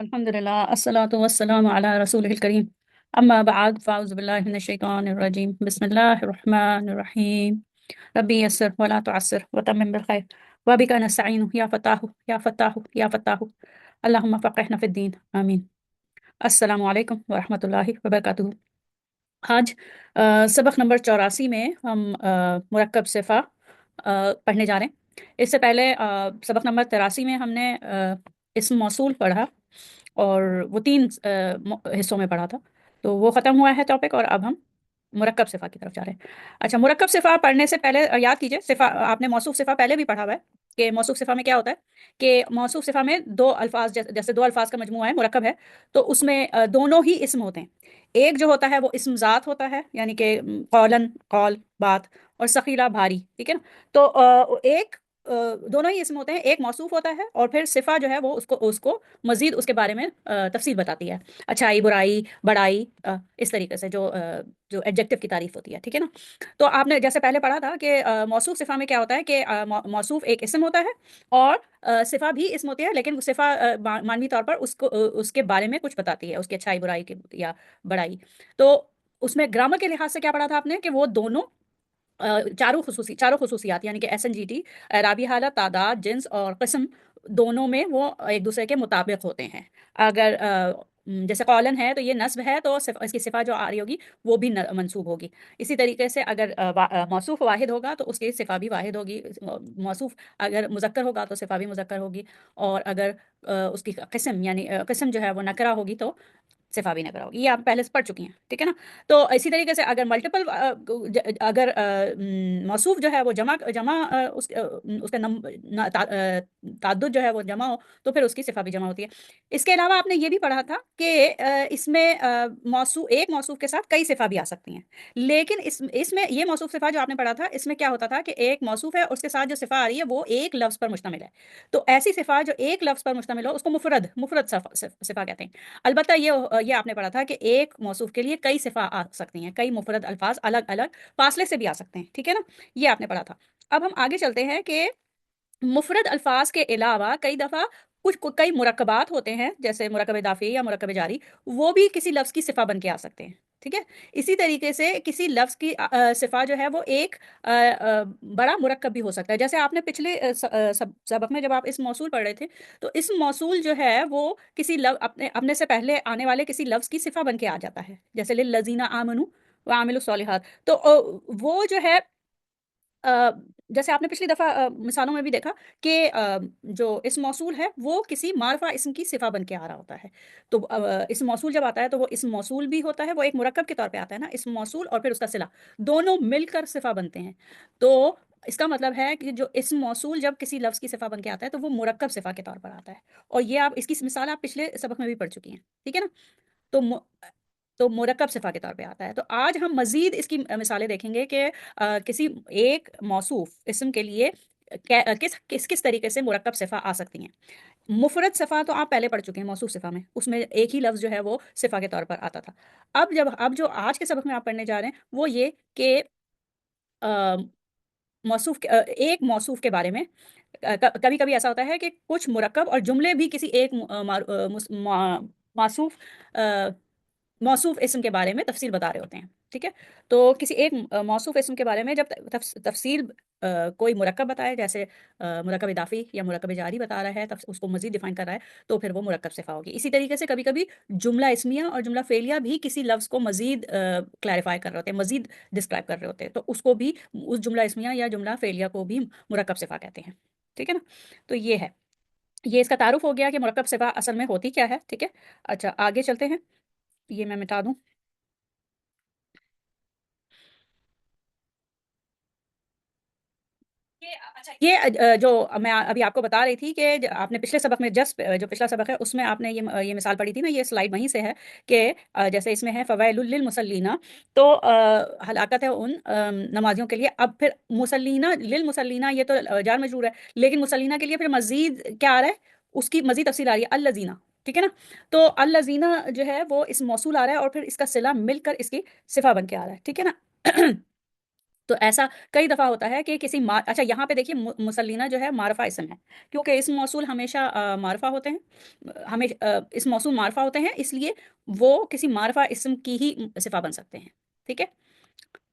अल्हम्दुलिल्लाह अस्सलातु वस्सलामु अला रसूलिल करीम अम्मा बाद फ़ाउज़ु बिल्लाहि मिनश शैतानिर रजीम बिस्मिल्लाहिर रहमानिर रहीम रब्बी यस्सिर वला तुअस्सिर वतम्मिम बिल खैर व बिका नस्तईनु या फताहु या फताहु या फताहु अल्लाहुम्मा फ़क़िहना फ़िद्दीन आमीन। अस्सलामु अलैकुम व रहमतुल्लाहि व बरकातुहू। आज सबक नंबर 84 में हम मुरक्कब सिफ़ा पढ़ने जा रहे हैं। इससे पहले सबक नंबर 83 में हमने इस्म मौसूल पढ़ा और वो 3 हिस्सों में पढ़ा था, तो वो ख़त्म हुआ है टॉपिक और अब हम मुरक्कब सिफ़ा की तरफ जा रहे हैं। अच्छा, मुरक्कब सिफ़ा पढ़ने से पहले याद कीजिए, सिफ़ा आपने मौसूफ़ सिफ़ा पहले भी पढ़ा हुआ है कि मौसूफ़ सिफ़ा में क्या होता है कि मौसूफ़ सिफ़ा में 2 अल्फ़ाज़ जैसे 2 अल्फ़ाज़ का मजमूआ है, मुरक्कब है, तो उसमें दोनों ही इस्म होते हैं। एक जो होता है वो इस्म ज़ात होता है, यानी कि कौलन कौल बात, और सकीला भारी, ठीक है ना। तो एक दोनों ही इस्म होते हैं, एक मौसूफ होता है और फिर सिफा जो है वो उसको उसको मजीद उसके बारे में तफसील बताती है, अच्छाई बुराई बड़ाई, इस तरीके से जो एडजेक्टिव की तारीफ होती है, ठीक है ना। तो आपने जैसे पहले पढ़ा था कि मौसूफ सिफा में क्या होता है कि मौसूफ एक इस्म होता है और सिफा भी इस्म होती है, लेकिन सिफा मानवी तौर पर उसके बारे में कुछ बताती है, उसकी अच्छाई बुराई की या बड़ाई। तो उसमें ग्रामर के लिहाज से क्या पढ़ा था आपने कि वो दोनों चारों खसूसियात, यानी कि SNGT, राबी हालत, तादाद, जिन्स और किस्म, दोनों में वो एक दूसरे के मुताबिक होते हैं। अगर जैसे कौलन है तो ये नस्ब है, तो इसकी सिफा जो आ रही होगी वो भी मंसूब होगी। इसी तरीके से अगर मौसूफ वाहिद होगा तो उसकी सिफा भी वाहिद होगी। मौसूफ अगर मुजक्कर होगा तो सिफा भी मुजक्कर होगी, और अगर उसकी किस्म यानी किस्म जो है वो नकरा होगी तो सिफा भी नकरा होगी। ये आप पहले से पढ़ चुकी हैं, ठीक है ना। तो इसी तरीके से अगर मल्टीपल अगर मौसूफ जो है वो जमा जमा उसका ताद्दुद जो है वो जमा हो तो फिर उसकी सिफा भी जमा होती है। इसके अलावा आपने ये भी पढ़ा था कि इसमें एक मौसूफ के साथ कई सिफा भी आ सकती हैं, लेकिन इसमें ये मौसूफ सिफा जो आपने पढ़ा था, इसमें क्या होता था कि एक मौसूफ है, उसके साथ जो सिफा आ रही है वो एक लफ्ज पर मुश्तमिल है। तो ऐसी सिफा जो एक लफ्ज पर मुश्तमिल हो उसको मुफरद मुफरद सिफा कहते हैं। अलबत्ता ये आपने पढ़ा था कि एक मौसूफ के लिए कई सिफा आ सकती हैं, कई मुफरद अल्फाज अलग अलग फासले से भी आ सकते हैं, ठीक है ना। ये आपने पढ़ा था। अब हम आगे चलते हैं कि मुफरद अल्फाज के अलावा कई दफ़ा कई मुरक्कबात होते हैं, जैसे मुरक्कब इदाफी या मुरक्कब जारी, वो भी किसी लफ्ज़ की सिफा बन के आ सकते हैं, ठीक है। इसी तरीके से किसी लफ्ज़ की सिफा जो है वो एक बड़ा मुरक्कब भी हो सकता है। जैसे आपने पिछले सबक में जब आप इस मौसूल पढ़ रहे थे, तो इस मौसूल जो है वो किसी अपने अपने से पहले आने वाले किसी लफ्ज़ की सिफा बन के आ जाता है, जैसे लिल्लज़ीना आमनू व आमिलुस सालिहात। तो वो जो है अ, जैसे आपने पिछली दफ़ा मिसालों में भी देखा कि जो इस मौसूल है वो किसी मारफा इस्म की सिफा बन के आ रहा होता है। तो इस मौसूल जब आता है तो वो इस मौसूल भी होता है, वो एक मुरक्कब के तौर पे आता है ना, इस मौसूल और फिर उसका सिला, दोनों मिलकर सिफा बनते हैं। तो इसका मतलब है कि जो इस मौसूल जब किसी लफ्ज़ की सिफा बन के आता है तो वो मुरक्कब सिफा के तौर पर आता है, और ये आप इसकी मिसाल आप पिछले सबक में भी पढ़ चुकी हैं, ठीक है ना। तो तो मुरक्कब सिफा के तौर पे आता है। तो आज हम मजीद इसकी मिसालें देखेंगे कि किसी एक मौसूफ इस्म के लिए किस किस किस तरीके से मुरक्कब सिफा आ सकती हैं। मुफरद सिफा तो आप पहले पढ़ चुके हैं मौसूफ सिफा में, उसमें एक ही लफ्ज़ जो है वो सिफा के तौर पर आता था। अब जो आज के सबक में आप पढ़ने जा रहे हैं वो ये कि अ, एक मौसूफ के बारे में कभी कभी ऐसा होता है कि कुछ मुरक्कब और जुमले भी किसी एक मासूफ मौसूफ इस्म के बारे में तफसील बता रहे होते हैं, ठीक है। तो किसी एक मौसूफ इस्म के बारे में जब तफसील कोई मुरक्कब बताए, जैसे मुरक्कब इदाफी या मुरक्कब जारी बता रहा है, तब उसको मजीद डिफाइन कर रहा है, तो फिर वो मुरक्कब सिफा होगी। इसी तरीके से कभी कभी जुमला इस्मिया और जुमला फेलिया भी किसी लफ्ज़ को मजीद क्लैरिफाई कर रहे होते हैं, मजीद डिस्क्राइब कर रहे होते हैं, तो उसको भी, उस जुमला इस्मिया या जुमला फेलिया को भी मुरक्कब सिफा कहते हैं, ठीक है ना। तो ये इसका तारुफ हो गया कि मुरक्कब सिफा असल में होती क्या है, ठीक है। अच्छा, आगे चलते हैं, ये मैं मिटा दूं। ये जो मैं अभी आपको बता रही थी कि आपने पिछले सबक में, जस्ट जो पिछला सबक है उसमें आपने ये मिसाल पढ़ी थी ना, ये स्लाइड वहीं से है कि जैसे इसमें है फवैलुल लिल मुसल्लीना, तो हलाकत है उन नमाजियों के लिए। अब फिर मुसल्लीना लिल मुसल्लीना, ये तो जार मजरूर है, लेकिन मुसल्लीना के लिए फिर मजीद क्या आ रहा है, उसकी मजीद तफसील आ रही है, अल्लजीना, ठीक है ना। तो अल्लजीना जो है वो इस मौसूल आ रहा है और फिर इसका सिला मिलकर इसकी सिफा बन के आ रहा है, ठीक है ना। تو ایسا کئی دفعہ ہوتا ہے کہ کسی اچھا یہاں پہ دیکھیے مسلینہ جو ہے معرفہ اسم ہے، کیونکہ اسم موصول ہمیشہ معرفہ ہوتے ہیں، اس موصول معرفہ ہوتے ہیں، اس لیے وہ کسی معرفہ اسم کی ہی صفہ بن سکتے ہیں، ٹھیک ہے؟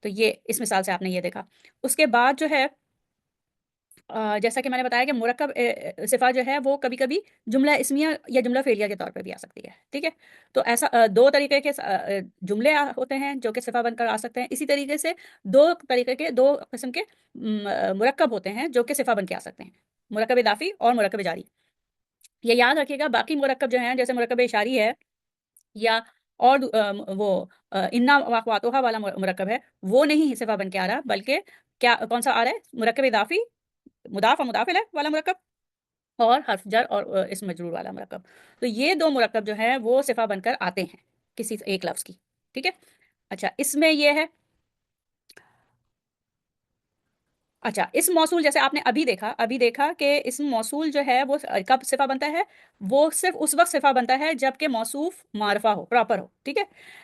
تو یہ اس مثال سے آپ نے یہ دیکھا۔ اس کے بعد جو ہے جیسا کہ میں نے بتایا کہ مرکب صفہ جو ہے وہ کبھی کبھی جملہ اسمیہ یا جملہ فعلیہ کے طور پہ بھی آ سکتی ہے، ٹھیک ہے؟ تو ایسا دو طریقے کے جملے ہوتے ہیں جو کہ صفہ بن کر آ سکتے ہیں، اسی طریقے سے دو طریقے کے، دو قسم کے مرکب ہوتے ہیں جو کہ صفہ بن کے آ سکتے ہیں، مرکب اضافی اور مرکب جاری۔ یہ یاد رکھیے گا، باقی مرکب جو ہیں جیسے مرکب اشاری ہے یا اور وہ انا واقعاتوہا والا مرکب ہے، وہ نہیں صفہ بن کے آ رہا، بلکہ کون سا آ رہا ہے؟ مرکب اضافی، مضاف اور مضاف الیہ والا مرکب، اور حرف جر اور اسم مجرور والا مرکب۔ تو یہ دو مرکب جو ہیں وہ صفہ بن کر آتے ہیں کسی ایک لفظ کی، ٹھیک ہے؟ اچھا اس میں یہ ہے، اچھا اسم موصول جیسے آپ نے ابھی دیکھا کہ اسم موصول جو ہے وہ کب صفہ بنتا ہے؟ وہ صرف اس وقت صفہ بنتا ہے جب کہ موصوف معرفہ ہو، پراپر ہو، ٹھیک ہے؟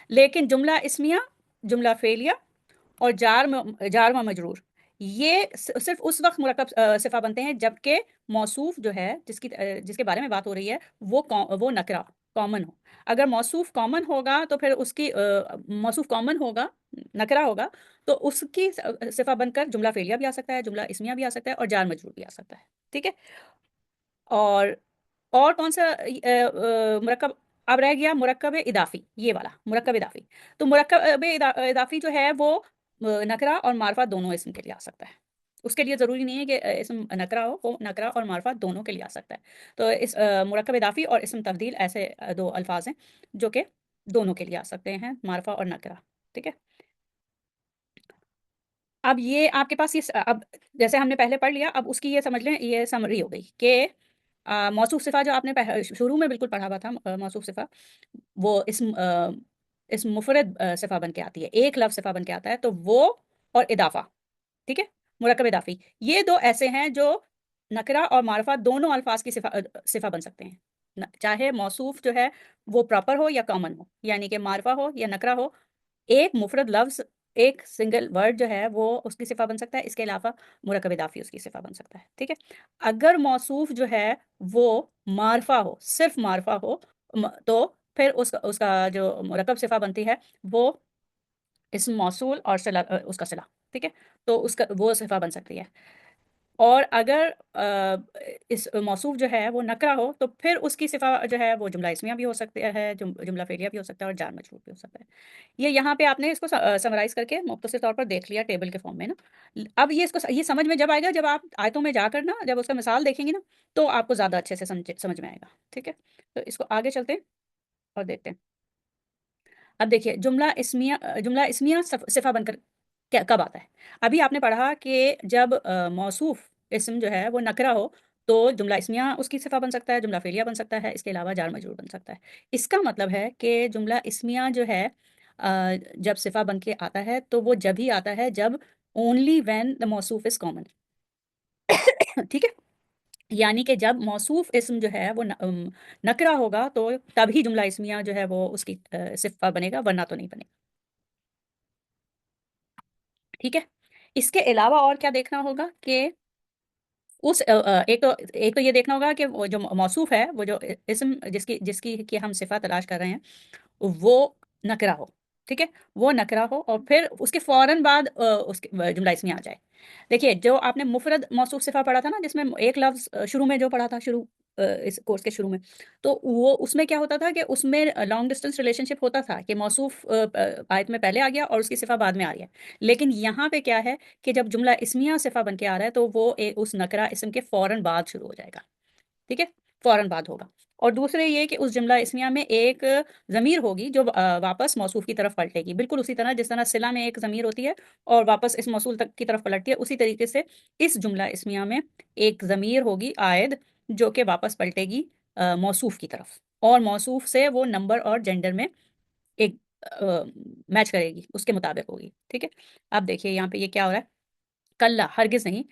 لیکن جملہ اسمیہ، جملہ فعلیہ اور جار و مجرور، یہ صرف اس وقت مرکب صفہ بنتے ہیں جب کہ موصوف جو ہے جس کے بارے میں بات ہو رہی ہے وہ نکرہ کامن ہو۔ اگر موصوف کامن ہوگا تو پھر اس کی موصوف کامن ہوگا، نکرہ ہوگا، تو اس کی صفہ بن کر جملہ فعلیہ بھی آ سکتا ہے، جملہ اسمیہ بھی آ سکتا ہے اور جار مجرور بھی آ سکتا ہے، ٹھیک ہے؟ اور کون سا مرکب اب رہ گیا؟ مرکب اضافی، یہ والا مرکب اضافی۔ تو مرکب اضافی جو ہے وہ نکرہ اور معرفہ دونوں اسم کے لیے آ سکتا ہے، اس کے لیے ضروری نہیں ہے کہ اسم نکرہ ہو، وہ نکرہ اور معرفہ دونوں کے لیے آ سکتا ہے۔ تو اس مرکب اضافی اور اسم تبدیل ایسے دو الفاظ ہیں جو کہ دونوں کے لیے آ سکتے ہیں، معرفہ اور نکرہ، ٹھیک ہے؟ اب یہ آپ کے پاس اب جیسے ہم نے پہلے پڑھ لیا، اب اس کی یہ سمجھ لیں، یہ سمری ہو گئی کہ موصوف صفہ جو آپ نے شروع میں بالکل پڑھا ہوا تھا، موصوف صفہ وہ اسم مفرد صفہ بن کے آتی ہے، ایک لفظ صفہ بن کے آتا ہے، تو وہ اور اضافہ، ٹھیک ہے؟ مرکب اضافی، یہ دو ایسے ہیں جو نکرہ اور معرفہ دونوں الفاظ کی صفہ بن سکتے ہیں، چاہے موصوف جو ہے وہ پراپر ہو یا کامن ہو، یعنی کہ معرفہ ہو یا نکرہ ہو، ایک مفرد لفظ، ایک سنگل ورڈ جو ہے وہ اس کی صفہ بن سکتا ہے، اس کے علاوہ مرکب اضافی اس کی صفہ بن سکتا ہے، ٹھیک ہے؟ اگر موصوف جو ہے وہ معرفہ ہو، صرف معرفہ ہو، تو پھر اس کا جو مرکب صفہ بنتی ہے وہ اسم موصول اور اس کا صلہ، ٹھیک ہے؟ تو اس کا وہ صفہ بن سکتی ہے۔ اور اگر اس موصوف جو ہے وہ نکرہ ہو تو پھر اس کی صفہ جو ہے وہ جملہ اسمیہ بھی ہو سکتی ہے، جملہ فعلیہ بھی ہو سکتا ہے اور جار مجرور بھی ہو سکتا ہے۔ یہ یہاں پہ آپ نے اس کو سمرائز کر کے مختصر طور پر دیکھ لیا ٹیبل کے فارم میں نا۔ اب یہ سمجھ میں جب آئے گا، جب آپ آیتوں میں جا کر نا جب اس کا مثال دیکھیں گے نا، تو آپ کو زیادہ اچھے سے سمجھ میں آئے گا، ٹھیک ہے؟ تو اس کو آگے چلتے ہیں اور دیکھتے ہیں۔ اب دیکھیے جملہ اسمیہ صفہ بن کر کب آتا ہے؟ ابھی آپ نے پڑھا کہ جب موصوف اسم جو ہے وہ نکرہ ہو تو جملہ اسمیہ اس کی صفہ بن سکتا ہے، جملہ فعلیہ بن سکتا ہے، اس کے علاوہ جار مجرور بن سکتا ہے۔ اس کا مطلب ہے کہ جملہ اسمیہ جو ہے جب صفہ بن کے آتا ہے تو وہ جب ہی آتا ہے جب اونلی وین دا موصوف از کامن، ٹھیک ہے؟ یعنی کہ جب موصوف اسم جو ہے وہ نکرہ ہوگا تو تب ہی جملہ اسمیہ جو ہے وہ اس کی صفہ بنے گا، ورنہ تو نہیں بنے گا، ٹھیک ہے؟ اس کے علاوہ اور کیا دیکھنا ہوگا کہ ایک تو یہ دیکھنا ہوگا کہ وہ جو موصوف ہے، وہ جو اسم جس کی ہم صفہ تلاش کر رہے ہیں وہ نکرہ ہو، ٹھیک ہے؟ وہ نکرہ ہو اور پھر اس کے فوراً بعد اس کے جملہ اسمیہ آ جائے۔ دیکھیے جو آپ نے مفرد موصوف صفہ پڑھا تھا نا، جس میں ایک لفظ شروع میں جو پڑھا تھا، اس کورس کے شروع میں، تو وہ اس میں کیا ہوتا تھا کہ اس میں لانگ ڈسٹینس ریلیشن شپ ہوتا تھا کہ موصوف آیت میں پہلے آ گیا اور اس کی صفہ بعد میں آ رہی ہے۔ لیکن یہاں پہ کیا ہے کہ جب جملہ اسمیہ صفہ بن کے آ رہا ہے تو وہ اس نکرہ اسم کے فوراً بعد شروع ہو جائے گا، ٹھیک ہے؟ فوراً بعد ہوگا۔ اور دوسرے یہ کہ اس جملہ اسمیہ میں ایک ضمیر ہوگی جو واپس موصوف کی طرف پلٹے گی، بالکل اسی طرح جس طرح صلہ میں ایک ضمیر ہوتی ہے اور واپس اس موصول تک کی طرف پلٹتی ہے، اسی طریقے سے اس جملہ اسمیہ میں ایک ضمیر ہوگی عائد جو کہ واپس پلٹے گی موصوف کی طرف، اور موصوف سے وہ نمبر اور جینڈر میں ایک میچ کرے گی، اس کے مطابق ہوگی، ٹھیک ہے؟ اب دیکھیے یہاں پہ یہ کیا ہو رہا ہے، کلا ہرگز نہیں،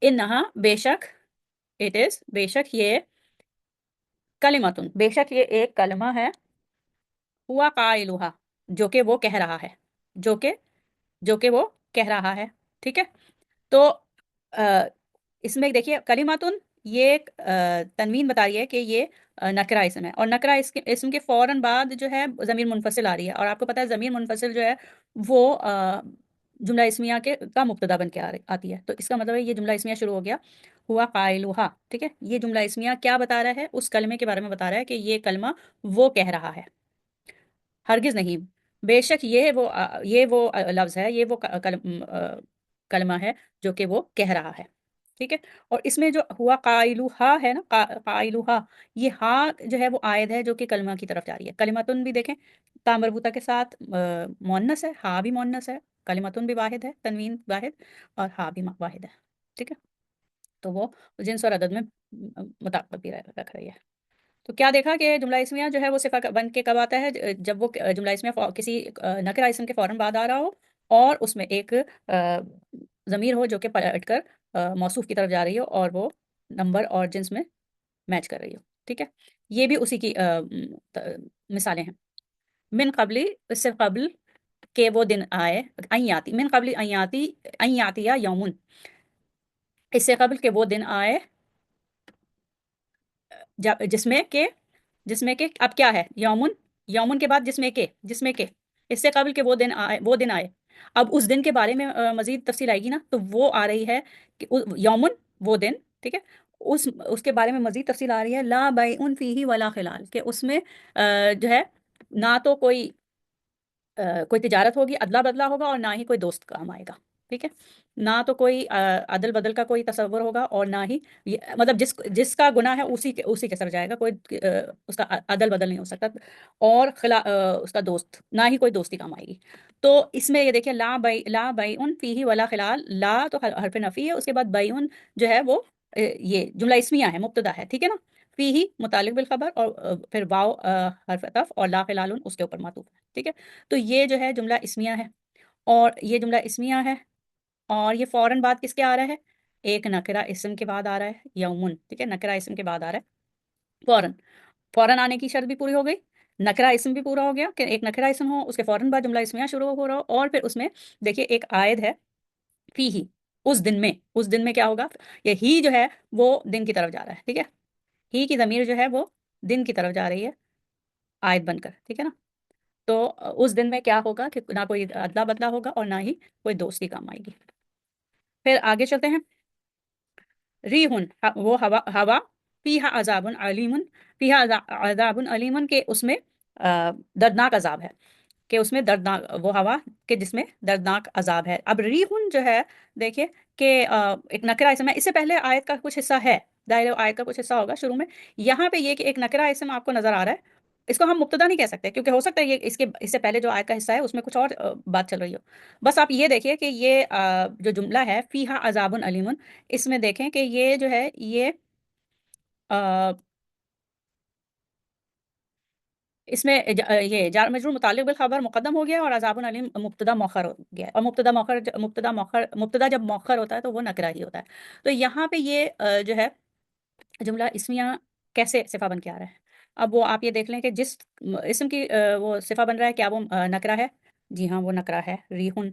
انہا بے شک، اٹ از بے شک یہ، کلمتن بے شک یہ ایک کلمہ ہے، ہوا قائلها جو کہ وہ کہہ رہا ہے، جو کہ जो कि वो कह रहा है। ठीक है। तो अ, इसमें देखिए कलिमातुन, ये एक तनवीन बता रही है कि ये नकरा इसम है, और नकरा इसके इसम के फौरन बाद जो है ज़मीर मुनफसिल आ रही है, और आपको पता है ज़मीर मुनफसिल जो है वो जुमला इस्मिया के का मुब्तदा बन के आती है। तो इसका मतलब है ये जुमला इस्मिया शुरू हो गया, हुआ काइलुहा। ठीक है, ये जुमला इस्मिया क्या बता रहा है? उस कलमे के बारे में बता रहा है कि ये कलमा वो कह रहा है, हरगिज नहीं। बेशक ये वो लफ्ज है, ये वो कलमा है जो कि वो कह रहा है। ठीक है। और इसमें जो हुआ काइलुहा है ना, काइलुहा, ये हा जो है वो आयद है जो कि कलमा की तरफ जा रही है। कलिमतुन भी देखें, ता मरबूता के साथ मुअन्नस है, हा भी मुअन्नस है, कलिमतुन भी वाहिद है, तनवीन वाहिद, और हा भी वाहिद है। ठीक है। तो वो जिन्स और अदद में मुताबिक भी रख रही है। तो क्या देखा कि जुमला इस्मिया जो है वो सिफा बन के कब आता है? जब वो जुमला इस्मिया किसी नकरा इस्म के फौरन बाद आ रहा हो, और उसमें एक ज़मीर हो जो कि पलट कर मौसूफ की तरफ जा रही हो, और वो नंबर और जिन्स में मैच कर रही हो। ठीक है। ये भी उसी की मिसालें हैं। मिन कबली, इससे कबल के वो दिन आए, अय्याती, मिन कबली अय्याती, अय्यातिया यौमुन, इससे कबल के वो दिन आए जिसमें के अब क्या है? यौमुन, यौमुन के बाद जिसमें के इससे कबल के वो दिन आए। अब उस दिन के बारे में मजीद तफसील आएगी ना, तो वो आ रही है कि यौमुन, वो दिन। ठीक है। उसके बारे में मजीद तफसील आ रही है, ला बैउन फीही वला खिलाल, के उसमें जो है ना तो कोई तिजारत होगी, अदला बदला होगा, और ना ही कोई दोस्त काम आएगा। ठीक है। ना तो कोई अदल बदल का कोई तसव्वुर होगा, और ना ही मतलब जिसका गुनाह है उसी के सर जाएगा, कोई उसका अदल बदल नहीं हो सकता, और उसका दोस्त, ना ही कोई दोस्ती काम आएगी। तो इसमें ये देखिए, ला बई उन फीही वला खिलाल, ला तो हरफ नफी है, उसके बाद बई उन जो है वो ये जुमला इस्मिया है, मुब्तदा है। ठीक है ना। फीही मुतालिक बिल खबर, और फिर वाव हरफ अतफ, और ला खिलाल उसके ऊपर मातूफ है। ठीक है। तो ये जो है जुमला इस्मिया है, और ये जुमला इस्मिया है, और ये फौरन बाद किसके आ रहा है? एक नकरा इस्म के बाद आ रहा है, यौमुन। ठीक है, नकरा इस्म के बाद आ रहा है फौरन। फौरन आने की शर्त भी पूरी हो गई, नकरा इस्म भी पूरा हो गया कि एक नकरा इस्म हो, उसके फौरन बाद जुमला इस्मिया शुरू हो रहा हो, और फिर उसमें देखिए एक आयद है, फी ही, उस दिन में क्या होगा? ये ही जो है वो दिन की तरफ जा रहा है। ठीक है। ही की ज़मीर जो है वो दिन की तरफ जा रही है, आयद बनकर। ठीक है ना। तो उस दिन में क्या होगा कि ना कोई अदला बदला होगा, और ना ही कोई दोस्ती काम आएगी। फिर आगे चलते हैं। रीहुन, वो हवा हवा, फीहा अजाबुन अलीमुन, फीहा अजाबुन अलीमुन, के उसमें दर्दनाक अजाब है, कि उसमें दर्दनाक वो हवा के जिसमें दर्दनाक अजाब है। अब रीहुन जो है, देखिए कि एक नकरा इसम है, इससे पहले आयत का कुछ हिस्सा है, दायरे आयत का कुछ हिस्सा होगा शुरू में। यहाँ पे ये कि एक नकरा इसम आपको नजर आ रहा है, इसको हम मुब्तदा नहीं कह सकते, क्योंकि हो सकता है ये इससे पहले जो आयत का हिस्सा है उसमें कुछ और बात चल रही हो। बस आप ये देखिए कि ये जो जुमला है फीहा अजाबुन अलीमुन, इसमें देखें कि ये जो है ये अ, इसमें ये जार मजरूर मुतालिक बिल खबर मुकद्दम हो गया, और अज़ाबुन अलीम मुब्तदा मौखर हो गया, और मुब्तदा जब मौखर होता है तो वो नकरा ही होता है। तो यहाँ पे ये जो है जुमला इसमिया कैसे सिफा बन के आ रहा है? अब वो आप ये देख लें कि जिस इसम की वो सिफा बन रहा है, क्या वो नकरा है? जी हाँ, वो नकरा है, रीहुन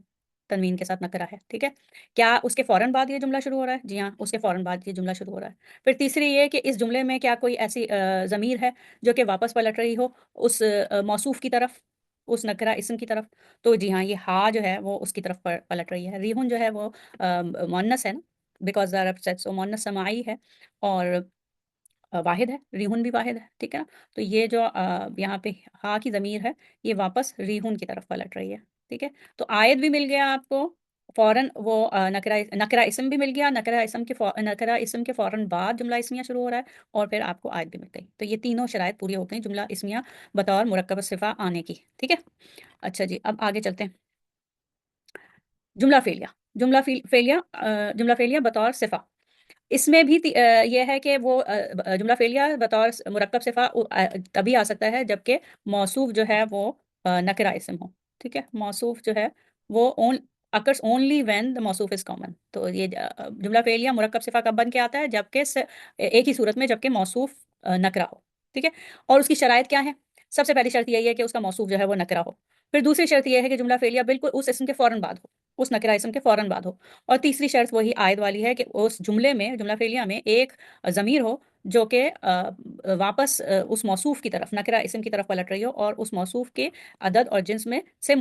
तनवीन के साथ नकरा है। ठीक है। क्या उसके फौरन बाद ये जुमला शुरू हो रहा है? जी हाँ, उसके फौरन बाद ये जुमला शुरू हो रहा है। फिर तीसरी ये कि इस जुमले में क्या कोई ऐसी ज़मीर है जो कि वापस पलट रही हो उस मौसूफ की तरफ, उस नकरा इसम की तरफ? तो जी हाँ, ये हा जो है वो उसकी तरफ पलट रही है। रीहुन जो है वो मुअन्नस है ना, because the Arab said so, मुअन्नस समाई है, और वाहिद है, रीहुन भी वाहिद है। ठीक है ना। तो ये जो यहाँ पे हा की ज़मीर है, ये वापस रीहुन की तरफ पलट रही है। ठीक है। तो आयत भी मिल गया आपको, फौरन वो नकरा नकरा इसम भी मिल गया, नकरा इसम के फौरन बाद जुमला इसमिया शुरू हो रहा है, और फिर आपको आयत भी मिल गई। तो ये तीनों शराइत पूरी हो गई जुमला इसमिया बतौर मुरक्कब सिफा आने की। ठीक है। अच्छा जी, अब आगे चलते हैं। जुमला फेलिया, जुमला फेलिया बतौर सिफा। इसमें भी ये है कि वो जुमला फेलिया बतौर मुरक्कब सिफा तभी आ सकता है जबकि मौसूफ जो है वो नकरा इसम हो। ठीक है। मौसूफ जो है वो अकर्स ओनली व्हेन द मौसूफ इज कॉमन। तो ये जुमला फेलिया मुरक्कब सिफा कब बन के आता है? जबकि एक ही सूरत में, जबकि मौसूफ नकरा हो। ठीक है। और उसकी शराइत क्या है? सबसे पहली शर्त यही है कि उसका मौसूफ जो है वो नकरा हो। پھر دوسری شرط یہ ہے کہ جملہ فعلیہ بالکل اس اسم کے فوراً بعد ہو، اس نکرہ اسم کے فوراً بعد ہو، اور تیسری شرط وہی عائد والی ہے کہ اس جملے میں، جملہ فعلیہ میں ایک ضمیر ہو جو کہ واپس اس موصوف کی طرف، نکرہ اسم کی طرف پلٹ رہی ہو، اور اس موصوف کے عدد اور جنس میں سے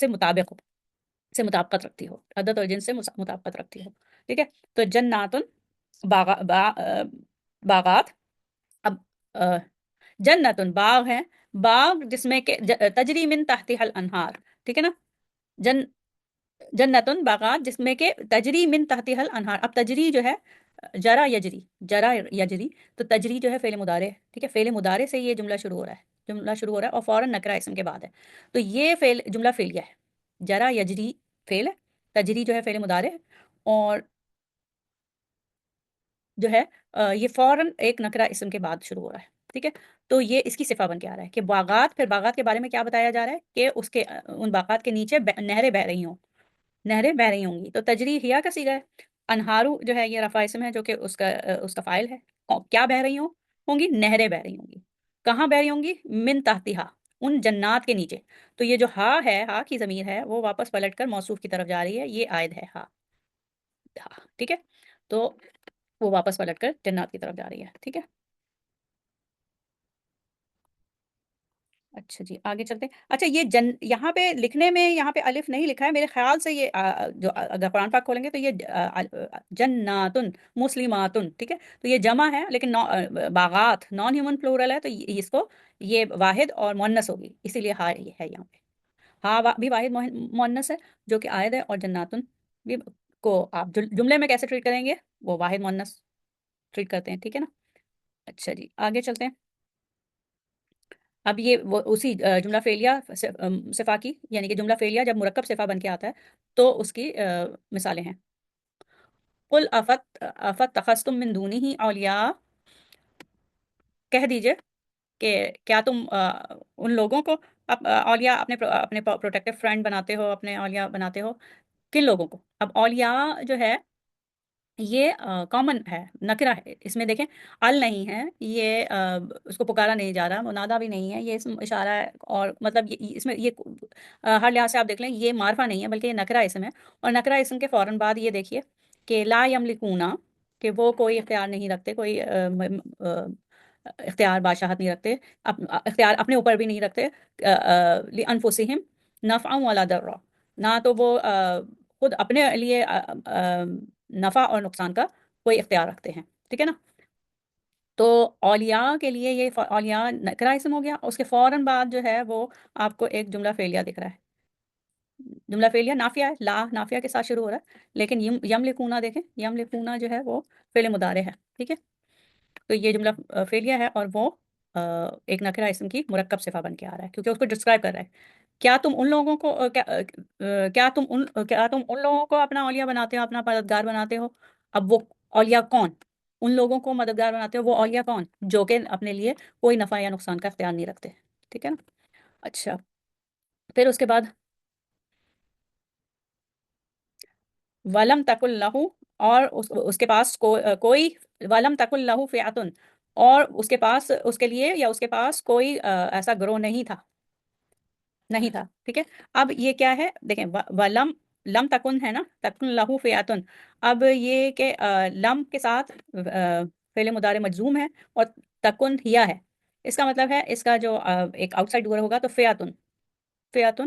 مطابق ہو، سے مطابقت رکھتی ہو، عدد اور جنس سے مطابقت رکھتی ہو، ٹھیک ہے؟ تو جناتن باغات، اب جنتن باغ ہے، باغ جس میں کہ تجری من تحتها الانہار، ٹھیک ہے نا؟ جن جنتن باغات جس میں کہ تجری من تحتها الانہار، اب تجری جو ہے جرا یجری، جرا یجری، تو تجری جو ہے فعل مضارع ہے، ٹھیک ہے؟ فعل مضارع سے یہ جملہ شروع ہو رہا ہے، جملہ شروع ہو رہا ہے اور فوراً نکرہ اسم کے بعد ہے، تو یہ فعل جملہ فعلیہ ہے، جرا یجری فعل ہے، تجری جو ہے فعل مضارع ہے، اور جو ہے یہ فوراً ایک نکرہ اسم کے بعد شروع ہو رہا ہے، ٹھیک ہے؟ تو یہ اس کی صفہ بن کے آ رہا ہے کہ باغات، پھر باغات کے بارے میں کیا بتایا جا رہا ہے کہ اس کے ان باغات کے نیچے نہریں بہ رہی ہوں، نہریں بہ رہی ہوں گی، تو تجری ہیا کا صیغہ ہے، انہارو جو ہے یہ رفع اسم ہے جو کہ اس کا فاعل ہے، کیا بہ رہی ہوں گی؟ نہریں بہ رہی ہوں گی، کہاں بہ رہی ہوں گی؟ من تحتہا، ان جنات کے نیچے، تو یہ جو ہا ہے، ہا کی ضمیر ہے، وہ واپس پلٹ کر موصوف کی طرف جا رہی ہے، یہ عائد ہے ہا، ہا، ٹھیک ہے؟ تو وہ واپس پلٹ کر جنات کی طرف جا رہی ہے، ٹھیک ہے؟ اچھا جی آگے چلتے ہیں، اچھا یہ یہاں پہ لکھنے میں یہاں پہ الف نہیں لکھا ہے میرے خیال سے، یہ جو اگر قرآن پاک کھولیں گے تو یہ جناتن مسلماتن، ٹھیک ہے؟ تو یہ جمع ہے لیکن باغات نان ہیومن پلورل ہے، تو اس کو یہ واحد اور مؤنث ہوگی، اسی لیے ہا یہ ہے یہاں پہ، ہا بھی واحد مؤنث ہے جو کہ عائد ہے، اور جناتن بھی کو آپ جملے میں کیسے ٹریٹ کریں گے؟ وہ واحد مؤنث ٹریٹ کرتے ہیں، ٹھیک ہے نا؟ اچھا جی آگے چلتے ہیں، اب یہ وہ اسی جملہ فعلیہ صفا کی، یعنی کہ جملہ فعلیہ جب مرکب صفا بن کے آتا ہے تو اس کی مثالیں ہیں، قل افت تخذتم من دونہ اولیاء، کہہ دیجئے کہ کیا تم ان لوگوں کو اولیاء اپنے پروٹیکٹیو فرینڈ بناتے ہو، اپنے اولیاء بناتے ہو، کن لوگوں کو؟ اب اولیاء جو ہے یہ کامن ہے، نکرہ ہے، اس میں دیکھیں ال نہیں ہے، یہ اس کو پکارا نہیں جا رہا، منادہ بھی نہیں ہے، یہ اسم اشارہ ہے، اور مطلب اس میں یہ ہر لحاظ سے آپ دیکھ لیں یہ معرفہ نہیں ہے بلکہ یہ نکرہ اسم ہے، اور نکرہ اسم کے فوراً بعد یہ دیکھیے کہ لا یملکونا، کہ وہ کوئی اختیار نہیں رکھتے، کوئی اختیار بادشاہت نہیں رکھتے، اختیار اپنے اوپر بھی نہیں رکھتے، لانفسہم نفعا ولا ضرا، نہ تو وہ خود اپنے لیے نفع اور نقصان کا کوئی اختیار رکھتے ہیں، ٹھیک ہے نا؟ تو اولیاء کے لیے یہ اولیاء نکرہ اسم ہو گیا، اس کے فوراً بعد جو ہے وہ آپ کو ایک جملہ فعلیہ دکھ رہا ہے، جملہ فعلیہ نافیہ ہے، لا نافیہ کے ساتھ شروع ہو رہا ہے، لیکن یملکونا دیکھیں، یملکونا جو ہے وہ فعل مضارع ہے، ٹھیک ہے؟ تو یہ جملہ فعلیہ ہے، اور وہ ایک نکرہ اسم کی مرکب صفہ بن کے آ رہا ہے کیونکہ اس کو ڈسکرائب کر رہا ہے، کیا تم ان لوگوں کو کیا تم ان لوگوں کو اپنا اولیاء بناتے ہو، اپنا مددگار بناتے ہو؟ اب وہ اولیاء کون؟ ان لوگوں کو مددگار بناتے ہو، وہ اولیاء کون جو کہ اپنے لیے کوئی نفع یا نقصان کا اختیار نہیں رکھتے، ٹھیک ہے نا؟ اچھا پھر اس کے بعد ولم تکل لہو، اور اس کے پاس کوئی، ولم تکل لہو فئاتن، اور اس کے پاس، اس کے لیے یا اس کے پاس کوئی ایسا گروہ نہیں تھا، نہیں تھا، ٹھیک ہے؟ اب یہ کیا ہے دیکھیں، ولم، لم تکن ہے نا، تکن لہو فئاتن، اب یہ کہ لم کے ساتھ فعل مضارع مجزوم ہے اور تکن ہیا ہے، اس کا مطلب ہے اس کا جو ایک آؤٹ سائڈ ڈور ہوگا تو فئاتن، فئاتن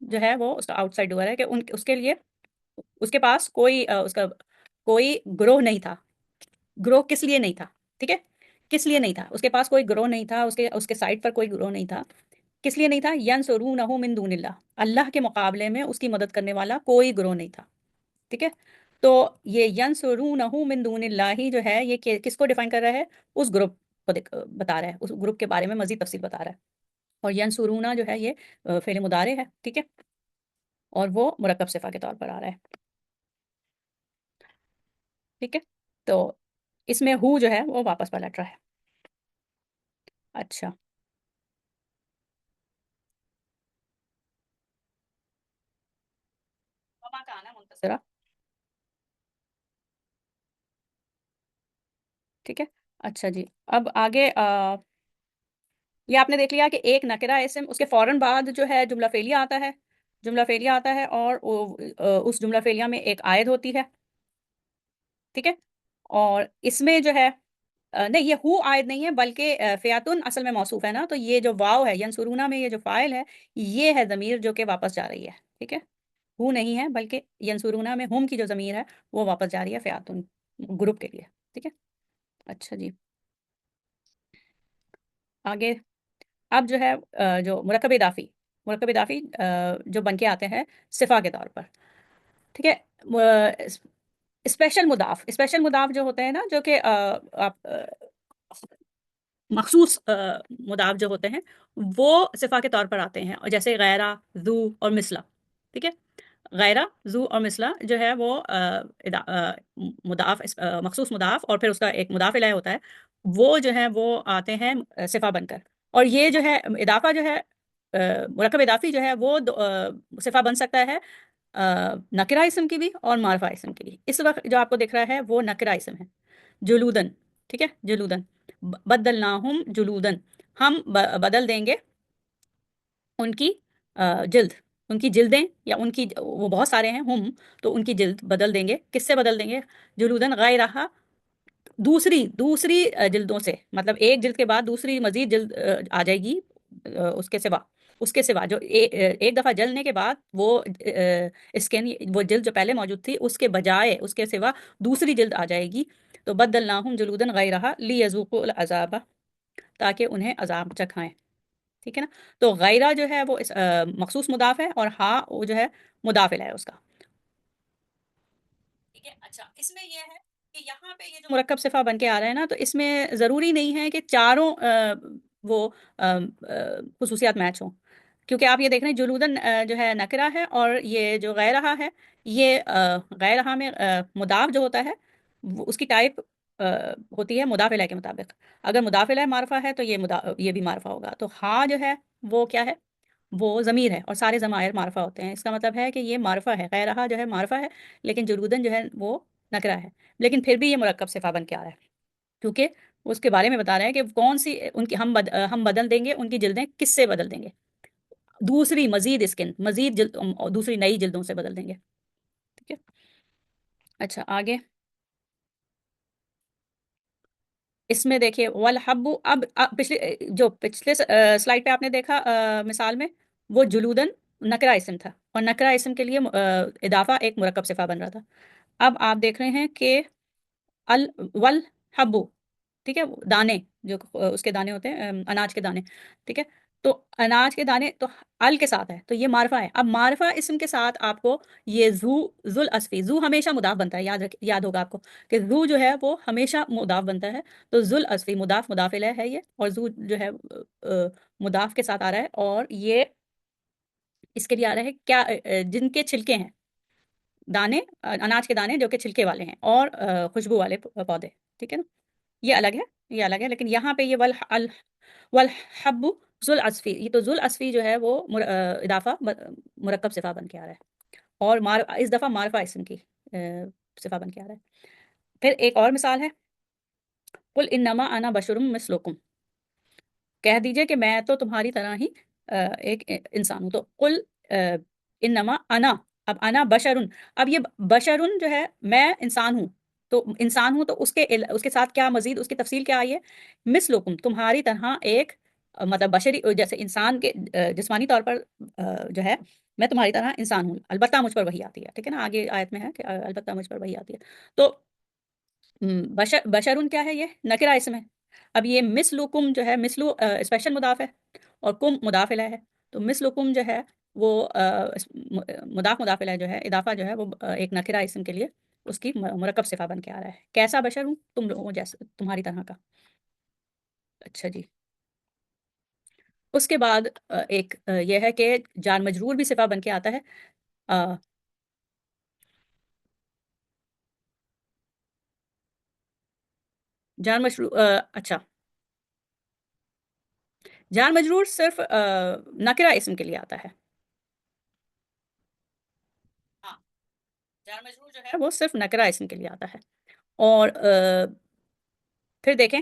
جو ہے وہ اس کا آؤٹ سائڈ ڈور ہے کہ اس کے لیے، اس کے پاس کوئی اس کا کوئی گروہ نہیں تھا، گروہ کس لیے نہیں تھا؟ ٹھیک ہے، کس لیے نہیں تھا؟ اس کے پاس کوئی گروہ نہیں تھا، اس کے سائڈ پر کوئی گروہ نہیں تھا، کس لیے نہیں تھا؟ ینصرونہ من دون اللہ، اللہ کے مقابلے میں اس کی مدد کرنے والا کوئی گروہ نہیں تھا، ٹھیک ہے؟ تو یہ ینصرونہ من دون اللہ ہی جو ہے یہ کس کو ڈیفائن کر رہا ہے؟ اس گروپ کو بتا رہا ہے، اس گروپ کے بارے میں مزید تفصیل بتا رہا ہے، اور ینصرونہ جو ہے یہ فعل مضارع ہے، ٹھیک ہے؟ اور وہ مرکب صفہ کے طور پر آ رہا ہے، ٹھیک ہے؟ تو اس میں ہو جو ہے وہ واپس پلٹ رہا ہے، اچھا وما کان منتصرا، ٹھیک ہے؟ اچھا جی اب آگے ये आपने देख लिया कि एक नकिरा इसम, उसके फौरन बाद जो है जुमला फेलिया आता है, जुमला फेलिया आता है, और उस जुमला फेलिया में एक आयत होती है। ठीक है। और इसमें जो है नहीं, ये हु आयत नहीं है, बल्कि फ़ियातुन असल में मौसूफ है ना, तो ये जो वाव है यंसुरूना में, ये जो फाइल है, ये है ज़मीर जो कि वापस जा रही है। ठीक है। हु नहीं है, बल्कि यंसुरूना में हुम की जो ज़मीर है वो वापस जा रही है फ़ियातुन ग्रुप के लिए। ठीक है। अच्छा जी, आगे। अब जो है जो मुरक्कब इदाफ़ी जो बन के आते हैं सिफा के तौर पर। ठीक है। स्पेशल मुदाफ जो होते हैं ना, जो कि आप मखसूस मुदाफ जो होते हैं, वो सिफा के तौर पर आते हैं, और जैसे गैरा, जू और मिसला। ठीक है। गैरा, जू और मिसला जो है वो मुदाफ, मखसूस मुदाफ, और फिर उसका एक मुदाफ इलैह होता है, वो जो है वो आते हैं सिफा बनकर। और ये जो है इदाफा जो है मुरक्कब इदाफी जो है वो सिफा बन सकता है नकिरा इसम की भी और मारफा इसम की भी। इस वक्त जो आपको दिख रहा है वो नकिरा इसम है, जुलूदन। ठीक है, जुलूदन। बदलनाहुम जुलूदन, हम बदल देंगे उनकी जिल्द, उनकी जिल्दें, या उनकी, वो बहुत सारे हैं हम, तो उनकी जिल्द बदल देंगे। किससे बदल देंगे? जुलूदन गैरहा, दूसरी दूसरी जिल्दों से, मतलब एक जिल्द के बाद दूसरी मजीद जिल्द आ जाएगी उसके सिवा, उसके सिवा जो एक दफ़ा जलने के बाद वो स्किन, वो जिल्द जो पहले मौजूद थी उसके बजाय, उसके सिवा दूसरी जिल्द आ जाएगी। तो बदलनाहुम जुलूदन गैरहा लियज़ूक़ुल अज़ाब, ताकि उन्हें अजाब चखाएं। ठीक है ना। तो गैरा जो है वो मखसूस मुदाफ है, और हा वो जो है मुदाफिल है उसका। ठीक है। अच्छा, इसमें यह है कि यहाँ पे ये जो मुरक्कब सिफा बन के आ रहा है ना, तो इसमें ज़रूरी नहीं है कि चारों वो खुसूसियात मैच हों, क्योंकि आप ये देख रहे हैं जुलूदन जो है नकरा है, और ये जो गैरहा है, ये गैरहा में मुदाफ जो होता है उसकी टाइप होती है मुदाफिला के मुताबिक। अगर मुदाफिला मारफा है तो ये भी मारफा होगा। तो हाँ जो है वो क्या है? वो ज़मीर है, और सारे ज़मायर मारफा होते हैं। इसका मतलब है कि ये मारफा है, गैरहा जो है मारफा है, लेकिन जुलूदन जो है वो नकरा है। लेकिन फिर भी ये मुरक्कब सिफा बन के आ रहा है, क्योंकि उसके बारे में बता रहे हैं कि कौन सी उनकी हम बदल देंगे उनकी जिल्दें। किससे बदल देंगे? दूसरी मजीद स्किन, मजीद जिल्द, दूसरी नई जिल्दों से बदल देंगे। ठीक है। अच्छा, आगे। इसमें देखिए वल हब्बू, अब पिछले स्लाइड पे आपने देखा मिसाल में, वो जुलूदन नकरा इसम था, और नकरा इसम के लिए इदाफा एक मुरक्कब सिफा बन रहा था। अब आप देख रहे हैं कि अल वल हब्बू, ठीक है, दाने, जो उसके दाने होते हैं, अनाज के दाने। ठीक है। तो अनाज के दाने तो अल के साथ है, तो ये मारफा है। अब मारफा इसम के साथ आपको ये जू, जुल असफी, जू हमेशा मुदाफ बनता है, याद होगा आपको कि जू जो है वो हमेशा मुदाफ बनता है। तो जुल असफी मुदाफ मुदाफिल है ये, और जू जो है मुदाफ के साथ आ रहा है, और ये इसके लिए आ रहा है क्या? जिनके छिलके हैं, दाने, अनाज के दाने जो कि छिलके वाले हैं, और खुशबू वाले पौधे। ठीक है ना। ये अलग है, ये अलग है। लेकिन यहाँ पे ये वल हब्बु जुल असफी, ये तो जुल असफी जो है वो इदाफा मुरक्कब सिफा बन के आ रहा है, और इस दफा मारफा इसम की सिफा बन के आ रहा है। फिर एक और मिसाल है, कुल इन्नमा अना बशरुम मिसलुकुम, कह दीजिए कि मैं तो तुम्हारी तरह ही एक इंसान हूं। तो कुल इन्नमा अना, अब अना बशरुन, अब ये बशरुन जो है, मैं इंसान हूं, तो इंसान हूं, तो उसके साथ क्या मजीद उसकी तफसील क्या आई है? मिसलुकुम, तुम्हारी तरह एक मतलब बशरी, जैसे इंसान के जिस्मानी तौर पर जो है, मैं तुम्हारी तरह इंसान हूँ, अलबत्ता मुझ पर वही आती है। ठीक है ना, आगे आयत में है कि अलबत्ता मुझ पर वही आती है। तो बशरुन क्या है? ये नकिरा इसम है। अब ये मिसलुकुम जो है, मिसलु स्पेशल मुदाफ है, और कुम मुदाफिला है। तो मिसलुकुम जो है वो मुदाफ मुदाफिला जो है, इदाफा जो है वो एक नकिरा इसम के लिए उसकी मुरक्कब सिफा बन के आ रहा है। कैसा बशर हूँ? तुम लोगों जैसे, तुम्हारी तरह का। अच्छा जी। उसके बाद एक यह है कि जार मजरूर भी सिफा बन के आता है। अ, जार मजरूर अच्छा, जार मजरूर सिर्फ नकिरा इसम के लिए आता है। हाँ, जार मजरूर जो है वो सिर्फ नकरा इसम के लिए आता है। और फिर देखें,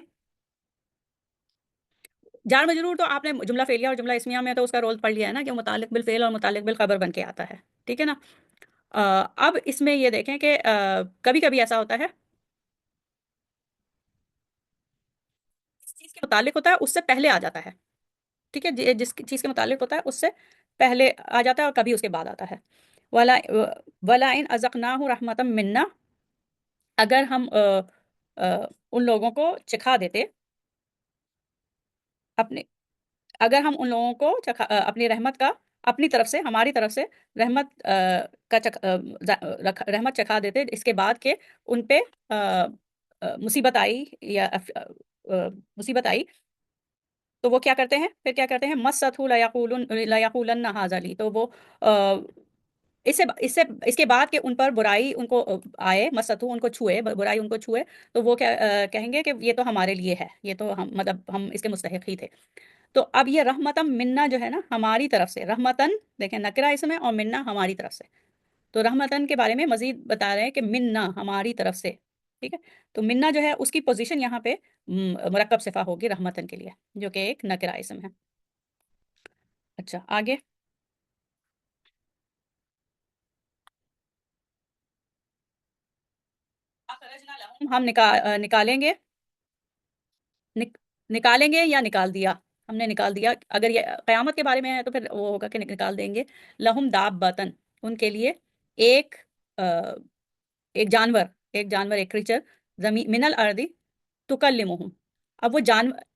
جار مجرور تو آپ نے جملہ فعلیہ اور جملہ اسمیہ میں تو اس کا رول پڑھ لیا ہے نا کہ متعلق بالفعل اور متعلق بالخبر بن کے آتا ہے، ٹھیک ہے نا۔ اب اس میں یہ دیکھیں کہ کبھی کبھی ایسا ہوتا ہے جس چیز کے متعلق ہوتا ہے اس سے پہلے آ جاتا ہے، ٹھیک ہے، جس چیز کے متعلق ہوتا ہے اس سے پہلے آ جاتا ہے اور کبھی اس کے بعد آتا ہے۔ ولا ولا ان ازقناہ رحمتا منا، اگر ہم ان لوگوں کو چکھا دیتے اپنے، اگر ہم ان لوگوں کو اپنی رحمت کا، اپنی طرف سے، ہماری طرف سے رحمت رحمت چکھا دیتے اس کے بعد کہ ان پہ مصیبت آئی یا مصیبت آئی، تو وہ کیا کرتے ہیں، پھر کیا کرتے ہیں، مَسَّتْهُ لَيَقُولَنَّ هَٰذَا لِي، تو وہ اس کے بعد کہ ان پر برائی ان کو آئے، مَسَّتْهُ ان کو چھوئے، برائی ان کو چھوئے، تو وہ کیا کہیں گے کہ یہ تو ہمارے لیے ہے، یہ تو ہم مطلب ہم اس کے مستحق ہی تھے۔ تو اب یہ رحمتم منا جو ہے نا ہماری طرف سے، رحمتن دیکھیں نکرہ اسم ہے اور منا ہماری طرف سے، تو رحمتن کے بارے میں مزید بتا رہے ہیں کہ منا ہماری طرف سے، ٹھیک ہے، تو منا جو ہے اس کی پوزیشن یہاں پہ مرکب صفہ ہوگی رحمتن کے لیے، جو کہ ایک نکرہ اسم ہے۔ اچھا آگے، اخرجنا لہم، ہم نکالیں گے، نک نکالیں گے یا نکال دیا، ہم نے نکال دیا، اگر یہ قیامت کے بارے میں ہے تو پھر وہ ہوگا کہ نکال دیں گے، لہم دابتن، ان کے لیے ایک ایک جانور، ایک کریچر، زمین من الارضی تکلمہم، اب وہ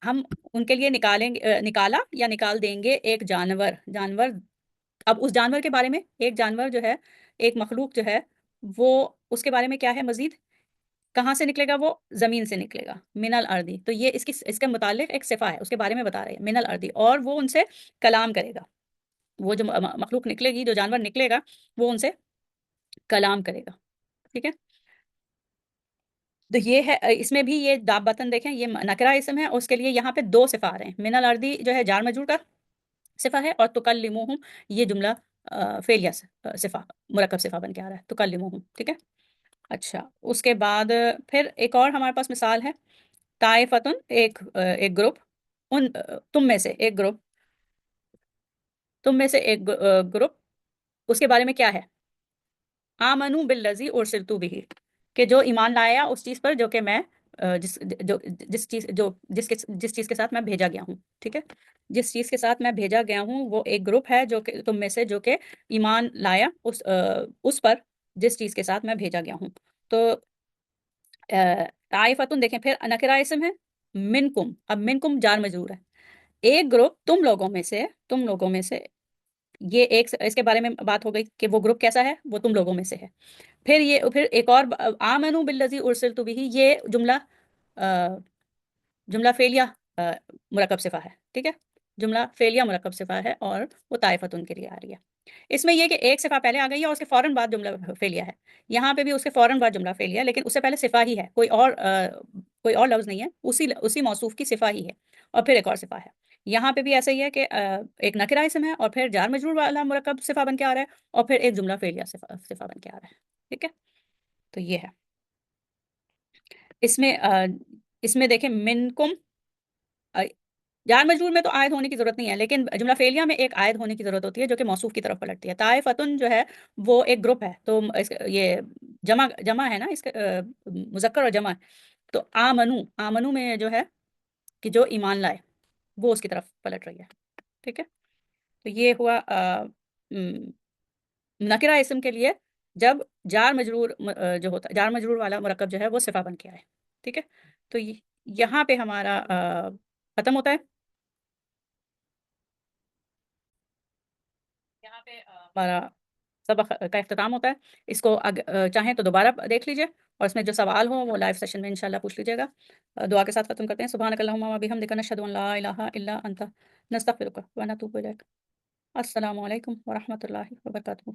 ہم ان کے لیے نکالیں گے، نکالا یا نکال دیں گے ایک جانور، اب اس جانور کے بارے میں، ایک جانور جو ہے، ایک مخلوق جو ہے، وہ اس کے بارے میں کیا ہے مزید، کہاں سے نکلے گا، وہ زمین سے نکلے گا، من الارضی، تو یہ اس کے متعلق ایک صفہ ہے، اس کے بارے میں بتا رہے ہیں من الارضی، اور وہ ان سے کلام کرے گا، وہ جو مخلوق نکلے گی، جو جانور نکلے گا، وہ ان سے کلام کرے گا، ٹھیک ہے، تو یہ ہے، اس میں بھی یہ دابتن دیکھیں، یہ نکرہ اسم ہے اور اس کے لیے یہاں پہ دو صفہ آ رہے ہیں، من الارضی جو ہے جار مجرور کا صفہ ہے، اور تکلمہم یہ جملہ فعلیہ صفہ، مرکب صفہ بن کے آ رہا ہے، تکلمہم، ٹھیک ہے۔ اچھا اس کے بعد پھر ایک اور ہمارے پاس مثال ہے، طائفتن، ایک گروپ، ان تم میں سے ایک گروپ، تم میں سے ایک گروپ، اس کے بارے میں کیا ہے، آمنو بالذی ارسلت بہ، کہ جو ایمان لایا اس چیز پر جو کہ میں جس چیز کے ساتھ میں بھیجا گیا ہوں، ٹھیک ہے، جس چیز کے ساتھ میں بھیجا گیا ہوں، وہ ایک گروپ ہے جو کہ تم میں سے جو کہ ایمان لایا اس پر جس چیز کے ساتھ میں بھیجا گیا ہوں، تو طائفتن دیکھیں پھر نکرہ اسم ہے، منکم، اب منکم جار مجرور ہے، ایک گروپ تم لوگوں میں سے، یہ ایک اس کے بارے میں بات ہو گئی کہ وہ گروپ کیسا ہے، وہ تم لوگوں میں سے ہے، پھر ایک اور آمنو بالذی ارسلت بہ، یہ جملہ فعلیہ مرکب صفہ ہے، ٹھیک ہے، جملہ فعلیہ مرکب صفہ ہے اور وہ طائفتن کے لیے آ رہی ہے، اس میں یہ کہ ایک صفہ پہلے آ گئی ہے اور اس کے فوراً بعد جملہ فعلیہ ہے، یہاں پہ بھی اس کے فوراً بعد جملہ فعلیہ ہے، لیکن اس سے پہلے صفہ ہی ہے، کوئی اور لفظ نہیں ہے، اسی موصوف کی صفہ ہی ہے، اور پھر ایک اور صفہ ہے، یہاں پہ بھی ایسا ہی ہے کہ ایک نکرہ اسم ہے اور پھر جار مجرور والا مرکب صفہ بن کے آ رہا ہے، اور پھر ایک جملہ فعلیہ صفہ بن کے آ رہا ہے، ٹھیک ہے، تو یہ ہے، اس میں اس میں دیکھیں منکم، جار مجرور میں تو عائد ہونے کی ضرورت نہیں ہے، لیکن جملہ فعلیہ میں ایک عائد ہونے کی ضرورت ہوتی ہے جو کہ موصوف کی طرف پلٹتی ہے، طائفتن جو ہے وہ ایک گروپ ہے، تو یہ جمع ہے نا، اس کا مذکر اور جمع ہے، تو آمنو میں جو ہے کہ جو ایمان لائے، وہ اس کی طرف پلٹ رہی ہے، ٹھیک ہے، تو یہ ہوا نکرہ اسم کے لیے جب جار مجرور جو ہوتا ہے، جار مجرور والا مرکب جو ہے وہ صفہ بن کے آئے، ٹھیک ہے، تو یہاں پہ ہمارا ختم ہوتا ہے، یہاں پہ ہمارا سبق کا اختتام ہوتا ہے، اس کو چاہیں تو دوبارہ دیکھ لیجئے، اور اس میں جو سوال ہو وہ لائیو سیشن میں انشاءاللہ پوچھ لیجیے گا، دعا کے ساتھ ختم کرتے ہیں، سبحانک اللہم و بحمدک، نشہد ان لا الہ الا انت، نستغفرک و نتوب الیک، السلام علیکم ورحمۃ اللہ وبرکاتہ۔